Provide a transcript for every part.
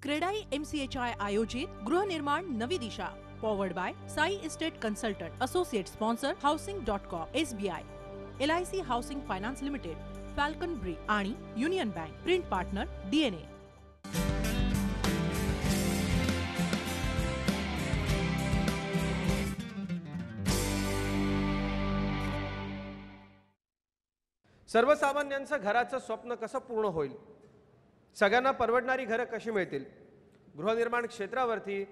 CREDAI MCHI आयोजित गृहनिर्माण नवी दिशा powered by Sai estate consultant associate sponsor हाऊसिंग.com SBI LIC housing finance limited Falcon Brick आणि Union Bank print partner DNA. सर्वसामान्यांचं घराचं स्वप्न कसं पूर्ण होईल, सगळ्यांना परवडणारी घरं कशी मिळतील, गृहनिर्माण क्षेत्रावरती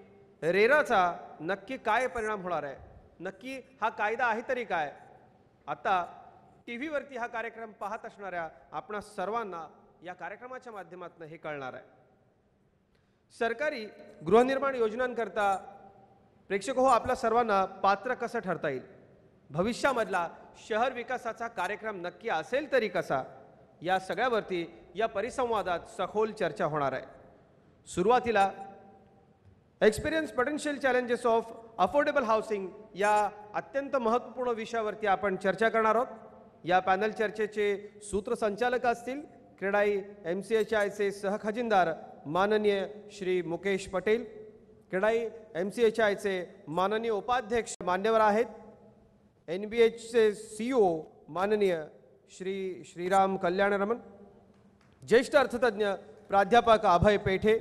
रेराचा नक्की काय परिणाम होणार आहे, नक्की हा कायदा आहे तरी काय, आता टीव्हीवरती हा कार्यक्रम पाहत असणाऱ्या आपणा सर्वांना या कार्यक्रमाच्या माध्यमातून हे कळणार आहे. सरकारी गृहनिर्माण योजनांकरता प्रेक्षक हो आपल्या सर्वांना पात्र कसं ठरता येईल, भविष्यामधला शहर विकासाचा कार्यक्रम नक्की असेल तरी कसा, या सगळ्यावरती या परिसंवादात सखोल चर्चा होणार आहे. सुरुवातीला experience potential challenges of affordable housing या अत्यंत महत्त्वपूर्ण विषयावरती आपण चर्चा करणार आहोत. या पॅनल चर्चेचे सूत्रसंचालक असतील क्रेडाई MCHIचे सहखजिनदार माननीय श्री मुकेश पटेल, क्रेडाई MCHIचे माननीय उपाध्यक्ष मान्यवर आहेत, NBHचे CEO माननीय श्री श्रीराम कल्याणरमण, ज्येष्ठ अर्थतज्ञ प्राध्यापक अभय पेठे,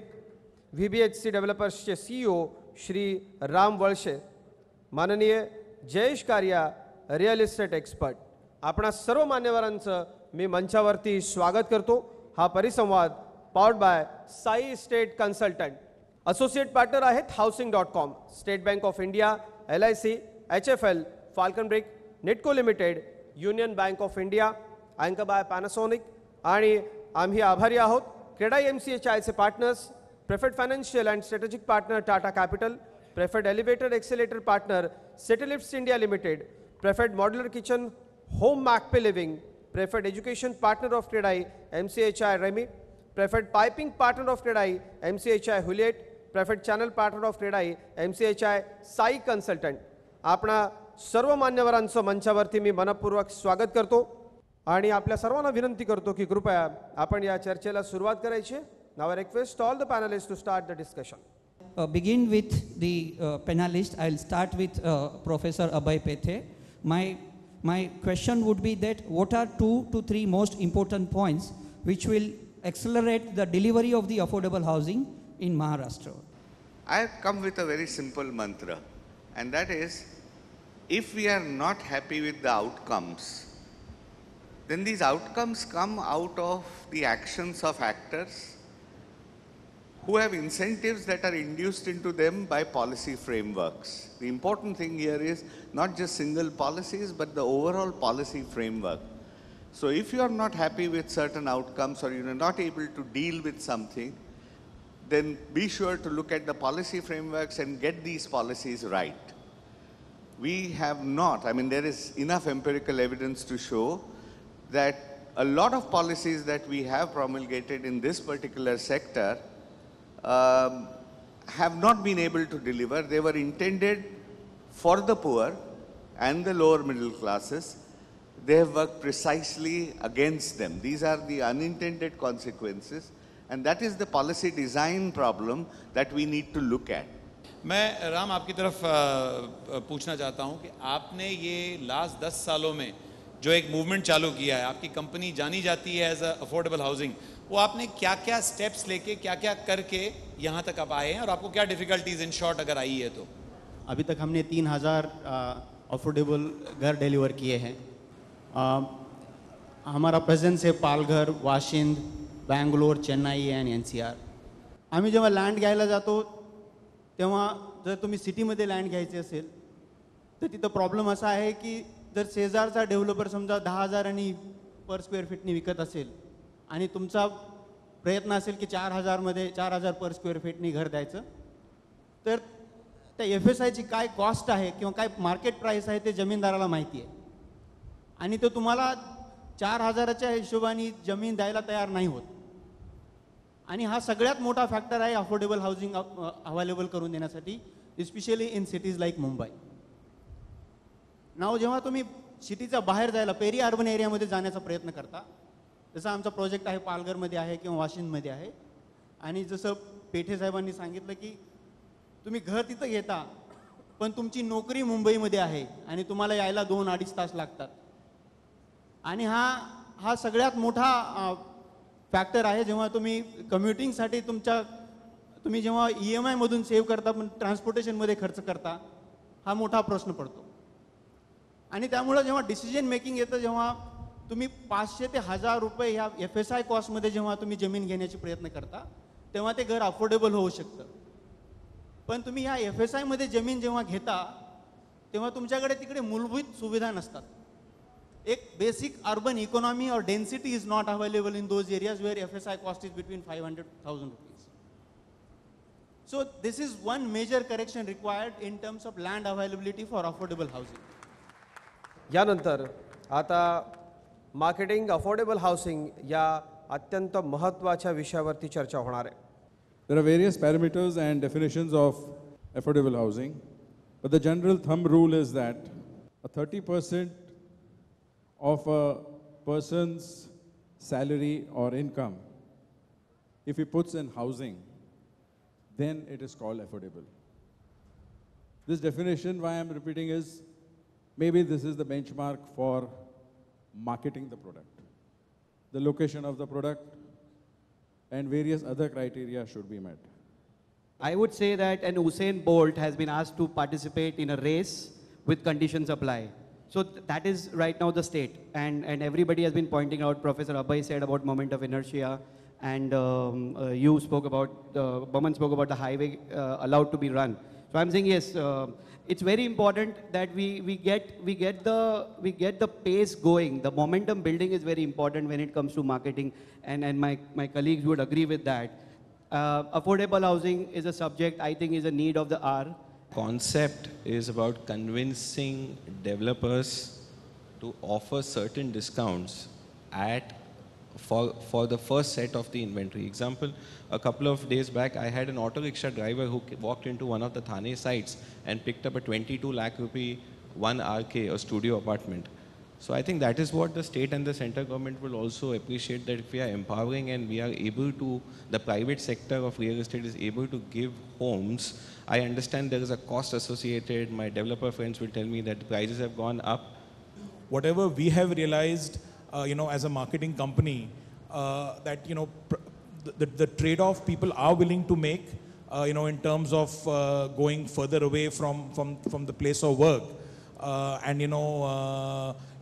VBHC डेव्हलपर्सचे CEO श्री राम वळसे, माननीय जयेश कारिया रिअल इस्टेट एक्सपर्ट, आपणा सर्व मान्यवरांचं मी मंचावरती स्वागत करतो. हा परिसंवाद powered by Sai estate consultant, associate partner आहेत हाऊसिंग.com, State Bank of India, LIC, HFL, Falcon Brick, Netco limited, Union Bank of India, अँकर बाय पॅनासोनिक, आणि आम्ही आभारी आहोत क्रेडाई MCHIचे partners preferred financial and strategic partner Tata capital, preferred elevator accelerator partner Citylifts India limited, preferred modular kitchen home मॅकपे living, preferred education partner of CREDAI MCHI Remy, preferred piping partner of CREDAI MCHI हुलिएट, preferred channel partner of CREDAI MCHI Sai consultant. आपणा सर्व मान्यवरांचं मंचावरती मी मनपूर्वक स्वागत करतो आणि आपल्या सर्वांना विनंती करतो की कृपया आपण या चर्चेला सुरुवात करायची. Now I request all the panelists to start the discussion. Begin with the panelists. I'll start with Professor Abhay Pethe. My question would be that what are 2 to 3 most important points which will accelerate the delivery of the affordable housing in Maharashtra? I have come with a very simple mantra, and that is, if we are not happy with the outcomes, then these outcomes come out of the actions of actors who have incentives that are induced into them by policy frameworks. The important thing here is not just single policies, but the overall policy framework. So if you are not happy with certain outcomes or you are not able to deal with something, then be sure to look at the policy frameworks and get these policies right. We have not, I mean, there is enough empirical evidence to show that a lot of policies that we have promulgated in this particular sector have not been able to deliver. They were intended for the poor and the lower middle classes. They have worked precisely against them. These are the unintended consequences, and that is the policy design problem that we need to look at. मैं राम आपकी तरफ पूछना चाहता हूं कि आपने ये last 10 सालों में जो एक मूवमेंट चालू किया है, आपकी कंपनी जानी जाती है एज अफोर्डेबल हाउसिंग, वो आपने क्या क्या स्टेप्स लेके क्या क्या करके यहाँ तक आप आए हैं और आपको क्या डिफिकल्टीज इन शॉर्ट अगर आई है तो? अभी तक हमने 3000 अफोर्डेबल घर डिलीवर किए हैं. हमारा प्रेजेंस है पालघर, वाशिंद, बेंगलोर, चेन्नई आणि NCR. आम्ही जेव्हा लँड घ्यायला जातो तेव्हा जर तुम्ही सिटीमध्ये लँड घ्यायचे असेल तर तिथं प्रॉब्लेम असा आहे की जर शेजारचा डेव्हलपर समजा 10,000 पर स्क्वेअर फीटनी विकत असेल आणि तुमचा प्रयत्न असेल की 4,000 पर स्क्वेअर फीटनी घर द्यायचं, तर त्या FSIची काय कॉस्ट आहे किंवा काय मार्केट प्राईस आहे ते जमीनदाराला माहिती आहे आणि तो तुम्हाला 4,000च्या हिशोबाने जमीन द्यायला तयार नाही होत. आणि हा सगळ्यात मोठा फॅक्टर आहे अफोर्डेबल हाऊसिंग अवेलेबल करून देण्यासाठी, specially in cities like Mumbai. नाव जेव्हा तुम्ही सिटीच्या बाहेर जायला पेरी अर्बन एरियामध्ये जाण्याचा प्रयत्न करता, जसं आमचा प्रोजेक्ट आहे पालघरमध्ये आहे किंवा वाशिंदमध्ये आहे, आणि जसं पेठे साहेबांनी सांगितलं की तुम्ही घर तिथं घेता पण तुमची नोकरी मुंबईमध्ये आहे आणि तुम्हाला यायला 2-2.5 तास लागतात. आणि हा सगळ्यात मोठा फॅक्टर आहे जेव्हा तुम्ही कम्युटिंगसाठी तुम्ही जेव्हा EMI मधून सेव्ह करता पण ट्रान्सपोर्टेशनमध्ये खर्च करता, हा मोठा प्रश्न पडतो. आणि त्यामुळं जेव्हा डिसिजन मेकिंग येतं, जेव्हा तुम्ही 500 ते 1000 रुपये ह्या FSI कॉस्टमध्ये जेव्हा तुम्ही जमीन घेण्याचे प्रयत्न करता तेव्हा ते घर अफोर्डेबल होऊ शकतं. पण तुम्ही ह्या FSI मध्ये जमीन जेव्हा घेता तेव्हा तुमच्याकडे तिकडे मूलभूत सुविधा नसतात. एक बेसिक अर्बन इकॉनॉमी और density is not available in those areas where FSI cost is between 500,000 rupees. So this is one major correction required in terms of land availability for affordable housing. यानंतर आता marketing affordable housing या अत्यंत महत्त्वाच्या विषयावरती चर्चा होणार आहे. There are various parameters and definitions of affordable housing, but the general thumb rule is that a 30% of a person's salary or income, if he puts in housing, then it is called affordable. This definition, why I'm repeating, is maybe this is the benchmark for marketing the product. The location of the product and various other criteria should be met. I would say that an Usain Bolt has been asked to participate in a race with conditions apply. So that is right now the state. And everybody has been pointing out, Professor Abhay said about moment of inertia, and you spoke about, Baman spoke about the highway allowed to be run. So I'm saying yes, it's very important that we get the pace going. The momentum building is very important when it comes to marketing, and my colleagues would agree with that. Affordable housing is a subject I think is a need of the hour. Concept is about convincing developers to offer certain discounts for the first set of the inventory. Example, a couple of days back, I had an auto rickshaw driver who walked into one of the Thane sites and picked up a 22 lakh rupee 1 RK, a studio apartment. So I think that is what the state and the central government will also appreciate, that if we are empowering and we are able to, the private sector of real estate is able to give homes. I understand there is a cost associated. My developer friends will tell me that the prices have gone up. Whatever we have realized, as a marketing company, that, the trade-off people are willing to make, in terms of going further away from the place of work, and,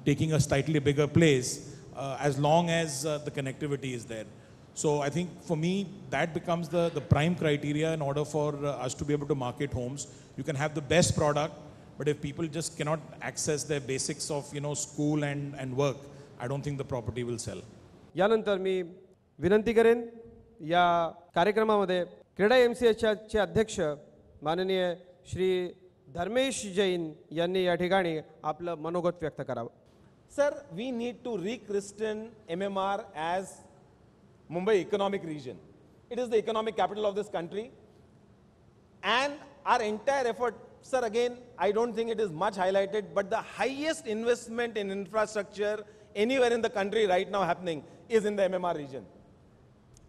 taking a slightly bigger place, as long as the connectivity is there. So I think for me, that becomes the prime criteria in order for us to be able to market homes. You can have the best product, but if people just cannot access their basics of, school and work, I don't think the property will sell. यानंतर मी विनंती करेन या कार्यक्रमामध्ये क्रीडा MCHचे अध्यक्ष माननीय श्री धर्मेश जैन यांनी या ठिकाणी आपलं मनोगत व्यक्त करावं. Sir, we need to rechristen MMR as Mumbai Economic Region. It is the economic capital of this country. And our entire effort, sir, again, I don't think it is much highlighted, but the highest investment in infrastructure anywhere in the country right now happening is in the MMR region.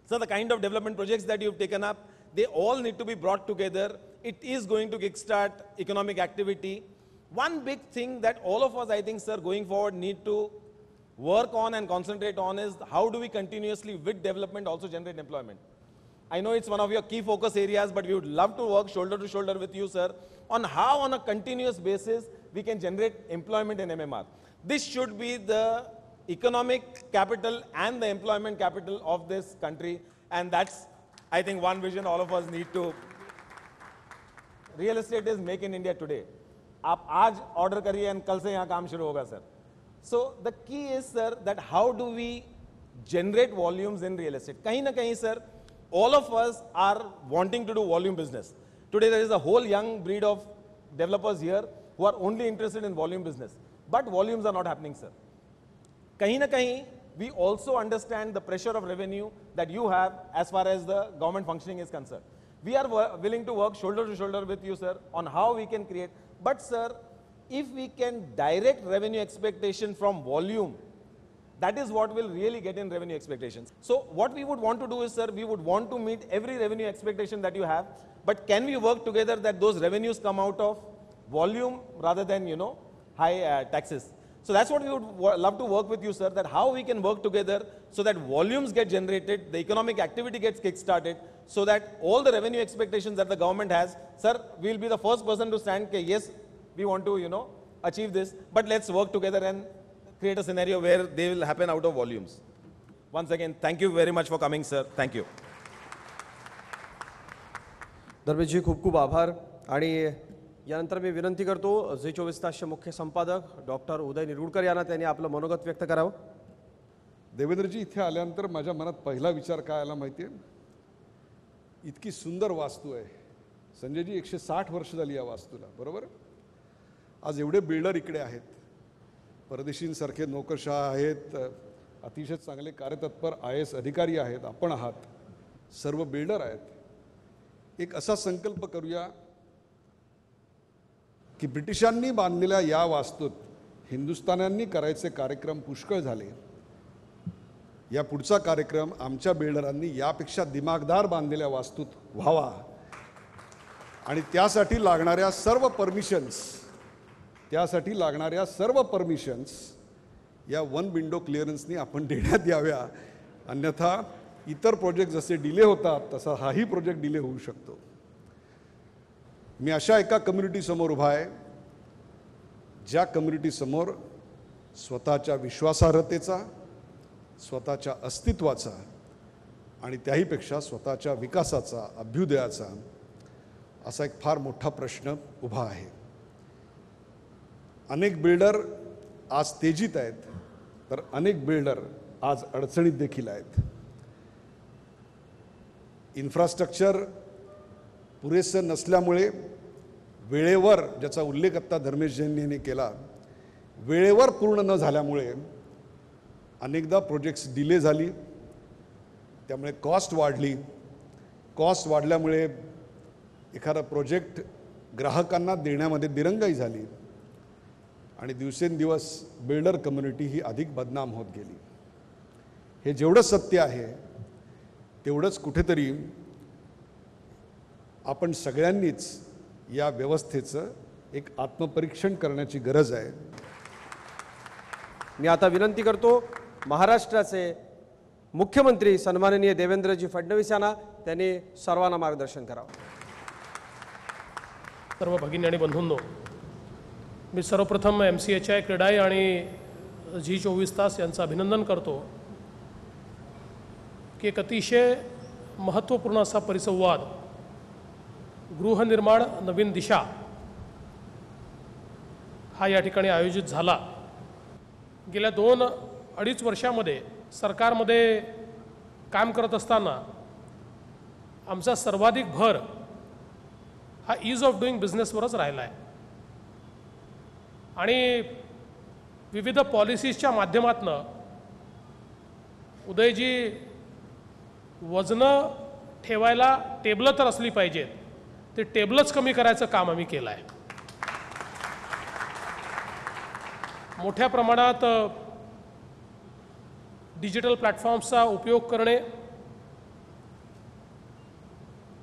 So the kind of development projects that you've taken up, they all need to be brought together. It is going to kickstart economic activity. One big thing that all of us, I think, sir, going forward need to work on and concentrate on is how do we continuously, with development, also generate employment. I know it's one of your key focus areas, but we would love to work shoulder to shoulder with you, sir, on how on a continuous basis we can generate employment in MMR. This should be the economic capital and the employment capital of this country, and that's, I think, one vision all of us need to. Real estate is make in India today. आप आज order करिए and कल से यहाँ काम शुरू होगा, sir. So the key is, sir, that how do we generate volumes in real estate? कहीं ना कहीं, sir, all of us are wanting to do volume business. Today there is a whole young breed of developers here who are only interested in volume business. But volumes are not happening, sir. Kahin na kahin, we also understand the pressure of revenue that you have as far as the government functioning is concerned. We are willing to work shoulder to shoulder with you, sir, on how we can create. But, sir, if we can direct revenue expectation from volume That is what will really get in revenue expectations. So what we would want to do is, sir, we would want to meet every revenue expectation that you have, but can we work together that those revenues come out of volume rather than, high taxes? So that's what we would love to work with you, sir, that how we can work together so that volumes get generated, the economic activity gets kick-started, so that all the revenue expectations that the government has, sir, we'll be the first person to stand, yes, we want to, achieve this, but let's work together and create a scenario where they will happen out of volumes. Once again, thank you very much for coming, sir. Thank you. धर्मेशजी खूप खूप आभार. आणि यानंतर मी विनंती करतो Zee 24 तासचे मुख्य संपादक doctor उदय निरुडकर यांना त्यांनी आपलं मनोगत व्यक्त करावं. देवेंद्रजी, इथे आल्यानंतर माझ्या मनात पहिला विचार काय आला माहिती आहे? इतकी सुंदर वास्तू आहे. संजयजी, 160 वर्ष झाली या वास्तूला, बरोबर? आज एवढे बिल्डर इकडे आहेत, परदेशींसारखे नोकरशाह आहेत, अतिशय चांगले कार्यतत्पर IAS अधिकारी आहेत, आपण आहात, सर्व बिल्डर आहेत. एक असा संकल्प करूया की ब्रिटिशांनी बांधलेल्या या वास्तूत हिंदुस्थान्यांनी करायचे कार्यक्रम पुष्कळ झाले. या पुढचा कार्यक्रम आमच्या बिल्डरांनी यापेक्षा दिमागदार बांधलेल्या वास्तूत व्हावा आणि त्यासाठी लागणाऱ्या सर्व परमिशन्स या वन विंडो क्लिअरन्सनी आपण देण्यात याव्या. अन्यथा इतर प्रोजेक्ट जसे डिले होतात तसा हाही प्रोजेक्ट डिले होऊ शकतो. मी अशा एका कम्युनिटीसमोर उभा आहे ज्या कम्युनिटीसमोर स्वतःच्या विश्वासार्हतेचा, स्वतःच्या अस्तित्वाचा आणि त्याहीपेक्षा स्वतःच्या विकासाचा, अभ्युदयाचा असा एक फार मोठा प्रश्न उभा आहे. अनेक बिल्डर आज तेजीत आहेत, तर अनेक बिल्डर आज अडचणीत देखील आहेत. इन्फ्रास्ट्रक्चर पुरेसं नसल्यामुळे वेळेवर, ज्याचा उल्लेख आत्ता धर्मेशजींनी केला, वेळेवर पूर्ण न झाल्यामुळे अनेकदा प्रोजेक्ट्स डिले झाली, त्यामुळे कॉस्ट वाढली. कॉस्ट वाढल्यामुळे एखादा प्रोजेक्ट ग्राहकांना देण्यामध्ये दिरंगाई झाली आणि दिवसेंदिवस बिल्डर कम्युनिटी ही अधिक बदनाम होत गेली. हे जेवढं सत्य आहे तेवढंच कुठेतरी आपण सगळ्यांनीच या व्यवस्थेचं एक आत्मपरीक्षण करण्याची गरज आहे. मी आता विनंती करतो महाराष्ट्राचे मुख्यमंत्री सन्माननीय देवेंद्रजी फडणवीस यांना, त्यांनी सर्वांना मार्गदर्शन करावं. सर्व भगिनी आणि बंधूंनो, मी सर्वप्रथम MCHI क्रीडाई आणि झी 24 तास यांचं अभिनंदन करतो की एक अतिशय महत्त्वपूर्ण असा परिसंवाद गृहनिर्माण नवीन दिशा हा या ठिकाणी आयोजित झाला. गेल्या 2-2.5 वर्षामध्ये सरकारमध्ये काम करत असताना आमचा सर्वाधिक भर हा ईज ऑफ डुईंग बिझनेसवरच राहिला आहे आणि विविध पॉलिसीजच्या माध्यमातून उदयजी वजनं ठेवायला टेबलं तर असली पाहिजेत, ते टेबलच कमी करायचं काम आम्ही केलं आहे. मोठ्या प्रमाणात डिजिटल प्लॅटफॉर्म्सचा उपयोग करणे,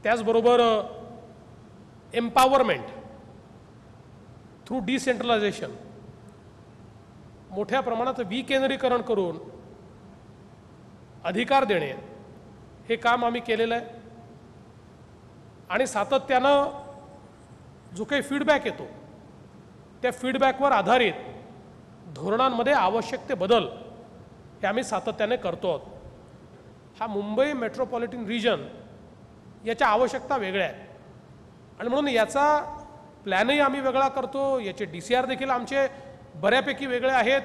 त्याचबरोबर एम्पॉवरमेंट थ्रू डिसेंट्रलायझेशन, मोठ्या प्रमाणात विकेंद्रीकरण करून अधिकार देणे, हे काम आम्ही केलेलं आहे. आणि सातत्यानं जो काही फीडबॅक येतो त्या फीडबॅकवर आधारित धोरणांमध्ये आवश्यक ते बदल हे आम्ही सातत्याने करतो आहोत. हा मुंबई मेट्रोपॉलिटन रिजन याच्या आवश्यकता वेगळ्या आहेत आणि म्हणून याचा प्लॅनही आम्ही वेगळा करतो, याचे DCR देखील आमचे बऱ्यापैकी वेगळे आहेत.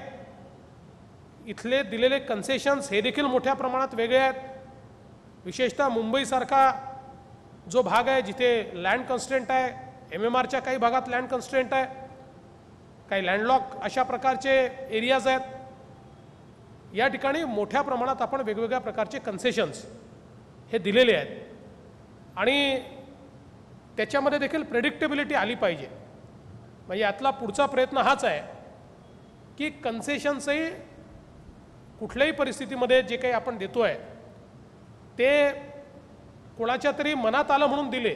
इथले दिलेले कन्सेशन्स हे देखील मोठ्या प्रमाणात वेगळे आहेत. विशेषतः मुंबईसारखा जो भाग आहे जिथे लँड कन्स्ट्रेंट आहे, MMRच्या काही भागात लँड कन्स्ट्रेंट आहे, काही लँडलॉक अशा प्रकारचे एरियाज आहेत. या ठिकाणी मोठ्या प्रमाणात आपण वेगवेगळ्या प्रकारचे कन्सेशन्स हे दिलेले आहेत आणि त्याच्यामध्ये देखील प्रेडिक्टेबिलिटी आली पाहिजे. म्हणजे यातला पुढचा प्रयत्न हाच आहे की कन्सेशन्सही कुठल्याही परिस्थितीमध्ये जे काही आपण देतोय ते कोणाच्या तरी मनात आलं म्हणून दिले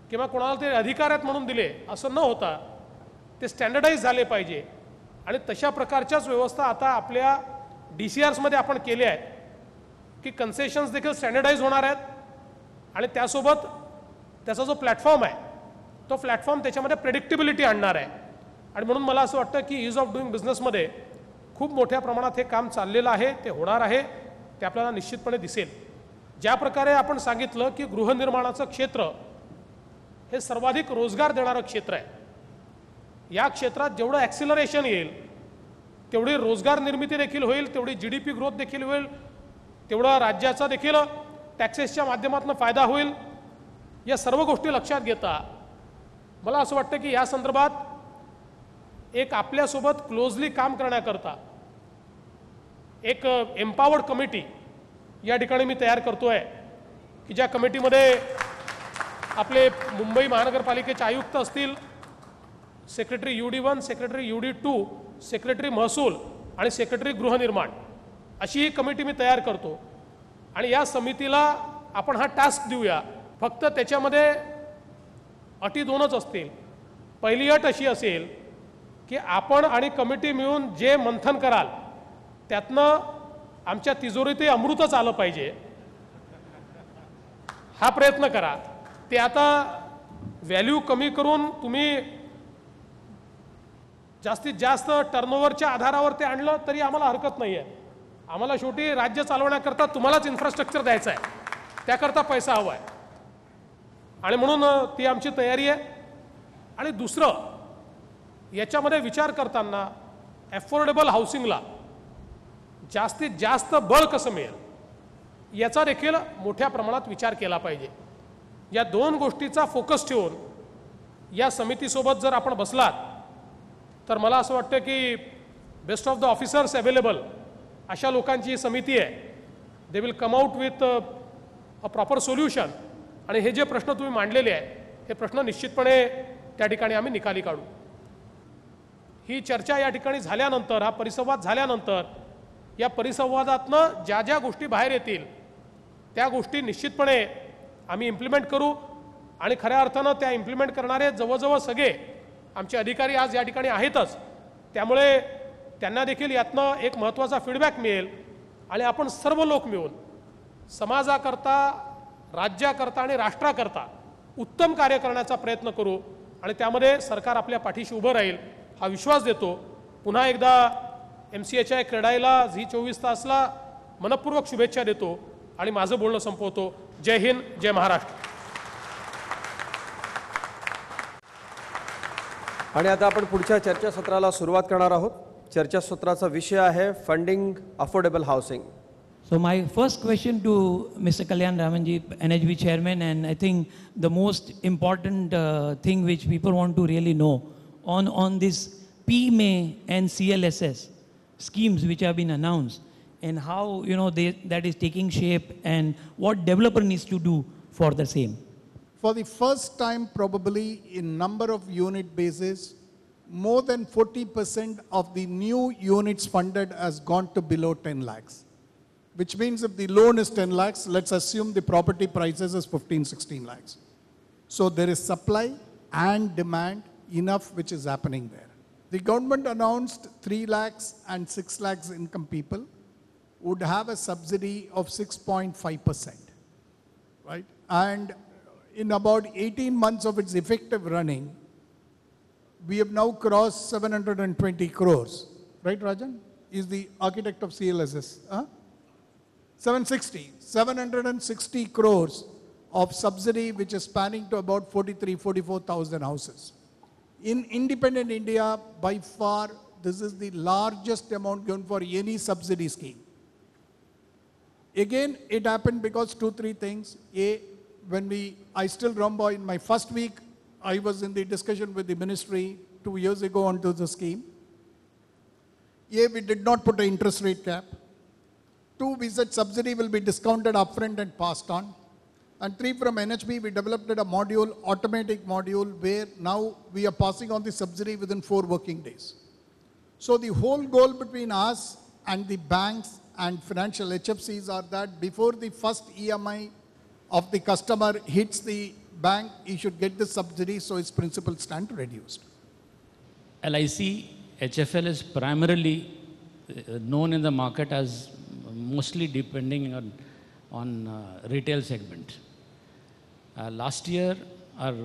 किंवा कोणाला तरी अधिकार आहेत म्हणून दिले असं न होता ते स्टँडर्डाईज झाले पाहिजे. आणि तशा प्रकारच्याच व्यवस्था आता आपल्या DCRsमध्ये आपण केल्या आहेत की कन्सेशन्स देखील स्टँडर्डाईज होणार आहेत आणि त्यासोबत त्याचा जो प्लॅटफॉर्म आहे तो प्लॅटफॉर्म त्याच्यामध्ये प्रेडिक्टेबिलिटी आणणार आहे. आणि म्हणून मला असं वाटतं की ईज ऑफ डुईंग बिझनेसमध्ये खूप मोठ्या प्रमाणात हे काम चाललेलं आहे, ते होणार आहे, ते आपल्याला निश्चितपणे दिसेल. ज्या प्रकारे आपण सांगितलं की गृहनिर्माणाचं क्षेत्र हे सर्वाधिक रोजगार देणारं क्षेत्र आहे. या क्षेत्रात जेवढं ॲक्सिलरेशन येईल तेवढी रोजगार निर्मिती देखील होईल, तेवढी GDP ग्रोथ देखील होईल, तेवढा राज्याचा देखील टॅक्सेसच्या माध्यमातून फायदा होईल. या सर्व गोष्टी लक्षात घेता मला असं वाटतं की या संदर्भात एक आपल्यासोबत क्लोजली काम करण्याकरता एक एम्पावर्ड कमिटी या ठिकाणी मी तयार करतोय की ज्या कमिटीमध्ये आपले मुंबई महानगरपालिकेचे आयुक्त असतील, secretary UD1, secretary UD2, secretary महसूल आणि सेक्रेटरी गृहनिर्माण अशी ही कमिटी मी तयार करतो. आणि या समितीला आपण हा टास्क देऊया. फक्त त्याच्यामध्ये अटी दोनच असतील. पहिली अट अशी असेल की आपण आणि कमिटी मिळून जे मंथन कराल त्यातनं आमच्या तिजोरीत अमृतच आलं पाहिजे हा प्रयत्न करा. ते आता व्हॅल्यू कमी करून तुम्ही जास्तीत जास्त टर्नओव्हरच्या आधारावर ते आणलं तरी आम्हाला हरकत नाही आहे. आम्हाला शेवटी राज्य चालवण्याकरता तुम्हालाच इन्फ्रास्ट्रक्चर द्यायचं आहे, त्याकरता पैसा हवा आहे आणि म्हणून ती आमची तयारी आहे. आणि दुसरं याच्यामध्ये विचार करताना ॲफोर्डेबल हाऊसिंगला जास्तीत जास्त बळ कसं मिळेल याचा देखील मोठ्या प्रमाणात विचार केला पाहिजे. या दोन गोष्टीचा फोकस ठेवून या समितीसोबत जर आपण बसलात तर मला असं वाटतं की best of the officers available अशा लोकांची ही समिती आहे. They will come out with a proper solution. आणि हे जे प्रश्न तुम्ही मांडलेले आहे हे प्रश्न निश्चितपणे त्या ठिकाणी आम्ही निकाली काढू. ही चर्चा या ठिकाणी झाल्यानंतर, हा परिसंवाद झाल्यानंतर या परिसंवादातनं ज्या ज्या गोष्टी बाहेर येतील त्या गोष्टी निश्चितपणे आम्ही इम्प्लिमेंट करू. आणि खऱ्या अर्थानं त्या इम्प्लिमेंट करणारे जवळजवळ सगळे आमचे अधिकारी आज या ठिकाणी आहेतच, त्यामुळे त्यांना देखील यातनं एक महत्त्वाचा फीडबॅक मिळेल आणि आपण सर्व लोक मिळून समाजाकरता, राज्याकरता आणि राष्ट्राकरता उत्तम कार्य करण्याचा प्रयत्न करू. आणि त्यामध्ये सरकार आपल्या पाठीशी उभं राहील हा विश्वास देतो. पुन्हा एकदा MCHI क्रेडाईला झी24 तासला मनपूर्वक शुभेच्छा देतो आणि माझं बोलणं संपवतो. जय हिंद, जय महाराष्ट्र. आणि आता आपण पुढच्या चर्चासत्राला सुरुवात करणार आहोत. चर्चासत्राचा विषय आहे funding affordable housing. So my first question to Mr. Kalyan Ramanji, NHB chairman, and I think the most important thing which people want to really know on this PMA and CLSS schemes which have been announced, and how that is taking shape, and what developer needs to do for the same. For the first time probably in number of unit basis, more than 40% of the new units funded has gone to below 10 lakhs. Which means if the loan is 10 lakhs, let's assume the property prices is 15-16 lakhs. So there is supply and demand enough which is happening there. The government announced 3 lakhs and 6 lakhs income people would have a subsidy of 6.5%, right? And in about 18 months of its effective running, we have now crossed 720 crores, right Rajan? Is the architect of CLSS, huh? 760 crores of subsidy which is spanning to about 44,000 houses. In independent India, by far, this is the largest amount given for any subsidy scheme. Again, it happened because 2-3 things. A, I still remember in my first week, I was in the discussion with the ministry 2 years ago onto the scheme. A, we did not put an interest rate cap. 2, we said subsidy will be discounted upfront and passed on. And 3, from NHB, we developed a module, automatic module, where now we are passing on the subsidy within 4 working days. So the whole goal between us and the banks and financial HFCs are that before the first EMI of the customer hits the bank, he should get the subsidy so his principal stand reduced. LIC HFL is primarily known in the market as mostly depending on retail segment. Last year, our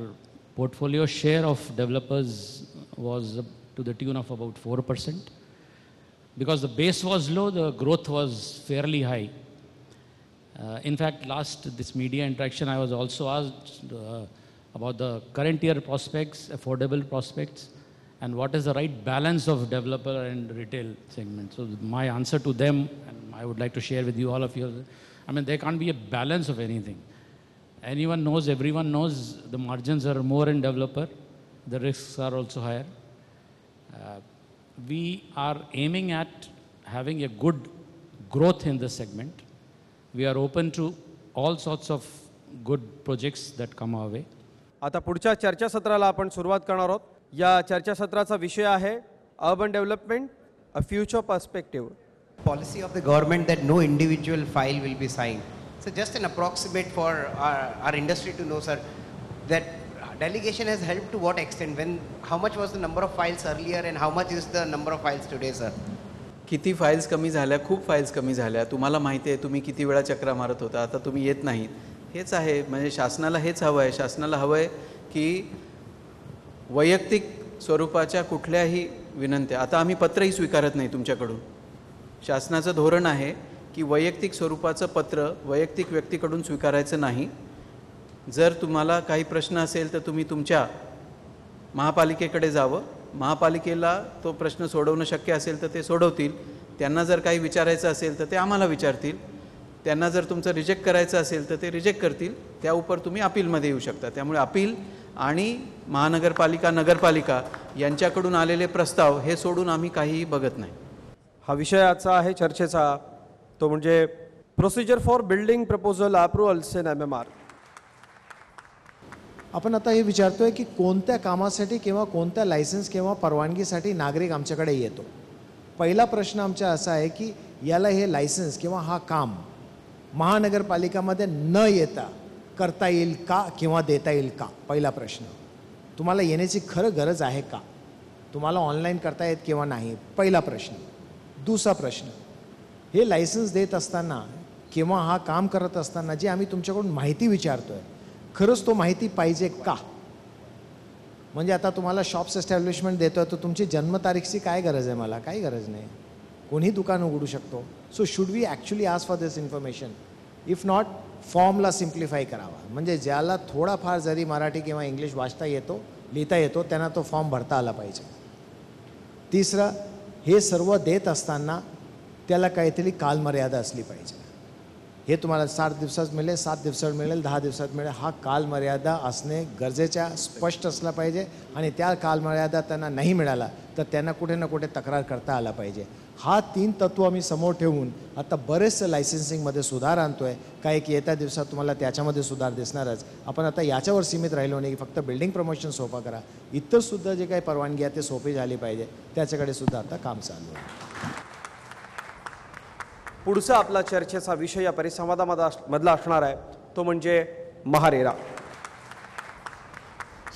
portfolio share of developers was to the tune of about 4%. Because the base was low, the growth was fairly high. In fact, this media interaction, I was also asked about the current year prospects, affordable prospects, and what is the right balance of developer and retail segment. So my answer to them, and I would like to share with you, all of you, I mean, there can't be a balance of anything. Anyone knows, everyone knows the margins are more in developer, the risks are also higher. We are aiming at having a good growth in this segment. We are open to all sorts of good projects that come our way. आता पुढच्या चर्चासत्राला आपण सुरुवात करणार आहोत. या चर्चासत्राचा विषय आहे urban development, a future perspective. Policy of the government that no individual file will be signed. So just an approximate for our industry to know, sir, that delegation has helped to what extent? How much was the number of files earlier and how much is the number of files today, sir? किती files कमी झाल्या, खूप files कमी झाल्या. तुम्हाला माहिती आहे तुम्ही किती वेळा चक्रा मारत होता, आता तुम्ही येत नाहीत. हेच आहे, म्हणजे शासनाला हेच हवं आहे. शासनाला हवं आहे की वैयक्तिक स्वरूपाच्या कुठल्याही विनंत्या, आता आम्ही पत्रही स्वीकारत नाही तुमच्याकडून. शासनाचं धोरण आहे की वैयक्तिक स्वरूपाचं पत्र वैयक्तिक व्यक्तीकडून स्वीकारायचं नाही. जर तुम्हाला काही प्रश्न असेल तर तुम्ही तुमच्या महापालिकेकडे जावं. महापालिकेला तो प्रश्न सोडवणं शक्य असेल तर ते सोडवतील. त्यांना जर काही विचारायचं असेल तर ते आम्हाला विचारतील. त्यांना जर तुमचं रिजेक्ट करायचं असेल तर ते रिजेक्ट करतील. त्या उपर तुम्ही अपीलमध्ये येऊ शकता. त्यामुळे अपील आणि महानगरपालिका, नगरपालिका यांच्याकडून आलेले प्रस्ताव हे सोडून आम्ही काहीही बघत नाही. हा विषय आजचा आहे चर्चेचा, तो म्हणजे procedure for building proposal approvals in MMR. आपण आता हे विचारतोय की कोणत्या कामासाठी किंवा कोणत्या लायसन्स किंवा परवानगीसाठी नागरिक आमच्याकडे येतो. पहिला प्रश्न आमचा असा आहे की याला हे लायसन्स किंवा हा काम महानगरपालिकामध्ये न येता करता येईल का किंवा देता येईल का. पहिला प्रश्न. तुम्हाला येण्याची खरं गरज आहे का, तुम्हाला ऑनलाईन करता येत किंवा नाही, पहिला प्रश्न. दुसरा प्रश्न, हे लायसन्स देत असताना किंवा हा काम करत असताना जे आम्ही तुमच्याकडून माहिती विचारतोय, खरंच तो माहिती पाहिजे का. म्हणजे आता तुम्हाला शॉप्स एस्टॅब्लिशमेंट देतोय तर तुमची जन्मतारीखची काय गरज आहे, मला काही गरज नाही, कोणी दुकान उघडू शकतो. So should we actually ask for this information. If not, formula simplify करावा. म्हणजे ज्याला थोडाफार जरी मराठी किंवा इंग्लिश वाचता येतो, लिहिता येतो, त्यांना तो फॉर्म भरता आला पाहिजे. तिसरं, हे सर्व देत असताना त्याला काहीतरी कालमर्यादा असली पाहिजे. हे तुम्हाला 7 दिवसात मिळेल, 7 दिवसात मिळेल, 10 दिवसात मिळेल, हा कालमर्यादा असणे गरजेच्या स्पष्ट असला पाहिजे. आणि त्या कालमर्यादा त्यांना नाही मिळाला तर त्यांना कुठे ना कुठे तक्रार करता आला पाहिजे. हा 3 तत्व आम्ही समोर ठेवून आता बरेचसे लायसन्सिंगमध्ये सुधार आणतोय. काय की येत्या दिवसात तुम्हाला त्याच्यामध्ये सुधार दिसणारच. आपण आता याच्यावर सीमित राहिलो नाही की फक्त बिल्डिंग प्रमोशन सोपा करा, इतरसुद्धा जे काही परवानगी आहे ते सोपी झाली पाहिजे, त्याच्याकडे सुद्धा आता काम चालू आहे. पुढचा आपला चर्चेचा विषय या परिसंवादामधला असणार आहे तो म्हणजे MahaRERA.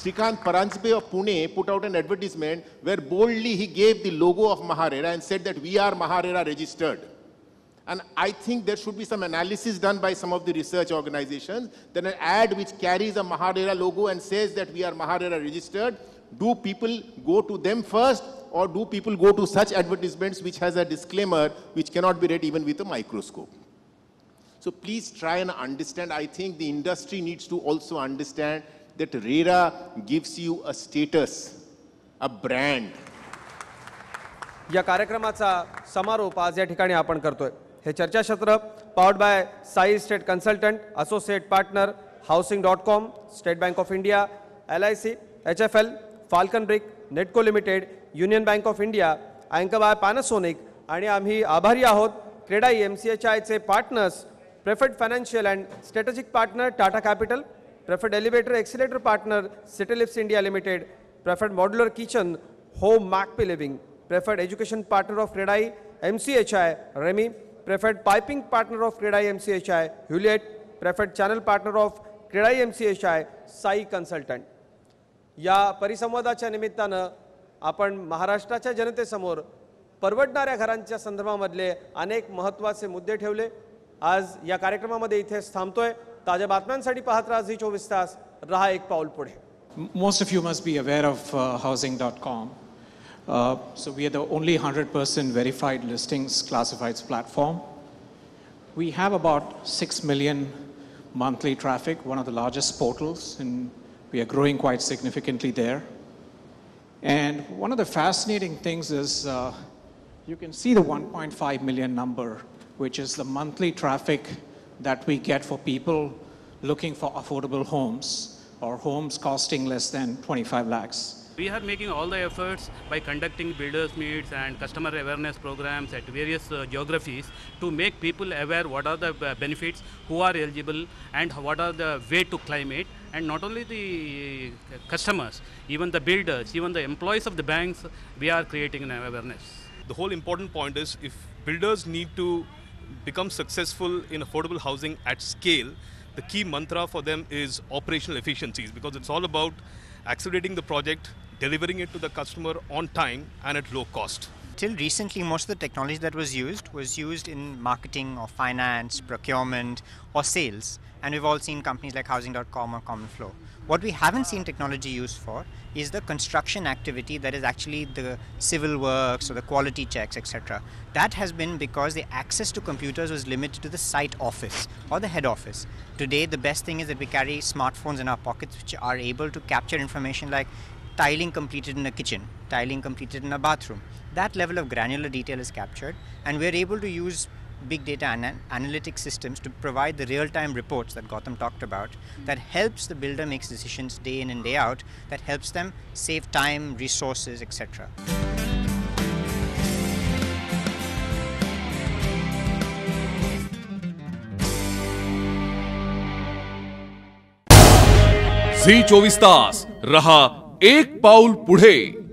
Srikant Paranjpe of Pune put out an advertisement where boldly he gave the logo of Maharera and said that we are Maharera registered. And I think there should be some analysis done by some of the research organizations that an ad which carries a Maharera logo and says that we are Maharera registered, do people go to them first or do people go to such advertisements which has a disclaimer which cannot be read even with a microscope? So please try and understand. I think the industry needs to also understand that RERA gives you a status, a brand. या कार्यक्रमाचा समारोप आज या ठिकाणी आपण करतोय. हे चर्चासत्र powered by Sai estate consultant, associate partner, housing.com, State Bank of India, LIC, HFL, Falcon Brick, Netco limited, Union Bank of India, अँकर बाय पॅनासोनिक आणि आम्ही आभारी आहोत क्रेडाई MCHIचे partners, preferred financial and strategic partner Tata capital, preferred elevator accelerator partner city lifts India limited, preferred modular kitchen home मॅकपी living, preferred education partner of CREDAI MCHI, Remy, preferred piping partner of CREDAI MCHI, Hewlett, preferred channel partner of CREDAI MCHI, Sai Consultant. या परिसंवादाच्या निमित्तानं आपण महाराष्ट्राच्या जनतेसमोर परवडणाऱ्या घरांच्या संदर्भामधले अनेक महत्त्वाचे मुद्दे ठेवले. आज या कार्यक्रमामध्ये इथेच थांबतोय. ताज्या बातम्यांसाठी पाहत राहा झी24 तास. रहा एक पाऊल पुढे. Most of you must be aware of housing.com. So we are the only 100% verified listings classifieds platform. We have about 6 million monthly traffic, one of the largest portals, and we are growing quite significantly there. And one of the fascinating things is you can see the 1.5 million number, which is the monthly traffic that we get for people looking for affordable homes or homes costing less than 25 lakhs. We are making all the efforts by conducting builders meets and customer awareness programs at various geographies to make people aware what are the benefits, who are eligible, and what are the way to claim it. And not only the customers, even the builders, even the employees of the banks, we are creating an awareness. The whole important point is if builders need to become successful in affordable housing at scale, the key mantra for them is operational efficiencies, because it's all about accelerating the project, delivering it to the customer on time and at low cost. Till recently, most of the technology that was used in marketing or finance, procurement or sales. And we've all seen companies like housing.com or CommonFlow. What we haven't seen technology used for is the construction activity, that is actually the civil works or the quality checks, etc. That has been because the access to computers was limited to the site office or the head office. Today, the best thing is that we carry smartphones in our pockets which are able to capture information like tiling completed in a kitchen, tiling completed in a bathroom. That level of granular detail is captured, and we're able to use big data and analytic systems to provide the real-time reports that Gautam talked about that helps the builder make decisions day in and day out, that helps them save time, resources, etc. Zee 24 Taas रहा एक पाऊल पुढे.